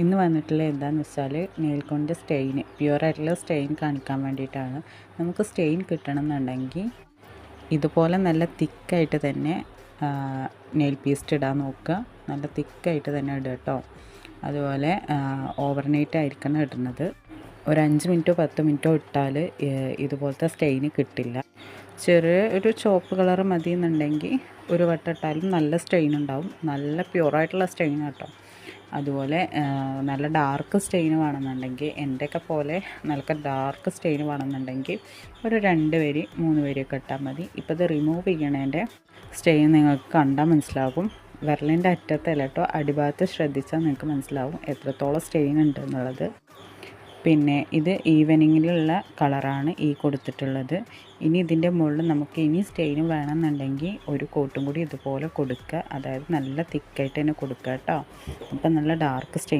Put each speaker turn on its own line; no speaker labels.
ഇന്ന് വന്നിട്ടുള്ള എന്താണെന്ന് വെച്ചാൽ നെയിൽ കൊണ്ട് സ്റ്റെയിൻ പ്യുവറായിട്ടുള്ള സ്റ്റെയിൻ കാണിക്കാൻ വേണ്ടിയിട്ടാണ്. നമുക്ക് സ്റ്റെയിൻ കിട്ടണമെന്നുണ്ടെങ്കിൽ ഇതുപോലെ നല്ല തിക്കായിട്ട് തന്നെ നെയിൽ പേസ്റ്റ് ഇടാൻ നോക്കുക. നല്ല തിക്കായിട്ട് തന്നെ ഇടുക കേട്ടോ. അതുപോലെ ഓവർനൈറ്റ് ആയിരിക്കണം ഇടുന്നത്. ഒരു 5 മിനിറ്റോ 10 മിനിറ്റോ ഇട്ടാൽ ഇതുപോലത്തെ സ്റ്റെയിന് കിട്ടില്ല. ചെറിയ ഒരു ചുവപ്പ് കളർ മതി എന്നുണ്ടെങ്കിൽ ഒരു വട്ടം ഇട്ടാലും നല്ല സ്റ്റെയിൻ ഉണ്ടാവും. നല്ല പ്യുവറായിട്ടുള്ള സ്റ്റെയിൻ കേട്ടോ. അതുപോലെ നല്ല ഡാർക്ക് സ്റ്റെയിൻ വേണമെന്നുണ്ടെങ്കിൽ എൻ്റെയൊക്കെ പോലെ നല്ല ഡാർക്ക് സ്റ്റെയിൻ വേണമെന്നുണ്ടെങ്കിൽ ഒരു 2 വരി 3 വരിയൊക്കെ ഇട്ടാൽ മതി. ഇപ്പോൾ ഇത് റിമൂവ് ചെയ്യണതിൻ്റെ സ്റ്റെയിൻ നിങ്ങൾക്ക് കണ്ടാൽ മനസ്സിലാകും. വിരലിൻ്റെ അറ്റത്തല്ല കേട്ടോ, അടിഭാഗത്ത് ശ്രദ്ധിച്ചാൽ നിങ്ങൾക്ക് മനസ്സിലാവും എത്രത്തോളം സ്റ്റെയിൻ ഉണ്ട് എന്നുള്ളത്. പിന്നെ ഇത് ഈവനിങ്ങിലുള്ള കളറാണ് ഈ കൊടുത്തിട്ടുള്ളത്. ഇനി ഇതിൻ്റെ മുകളിൽ നമുക്ക് ഇനി സ്റ്റെയിൻ വേണമെന്നുണ്ടെങ്കിൽ ഒരു കോട്ടും കൂടി ഇതുപോലെ കൊടുക്കുക. അതായത് നല്ല തിക്കായിട്ട് തന്നെ കൊടുക്കുക കേട്ടോ. അപ്പം നല്ല ഡാർക്ക് സ്റ്റെയിൻ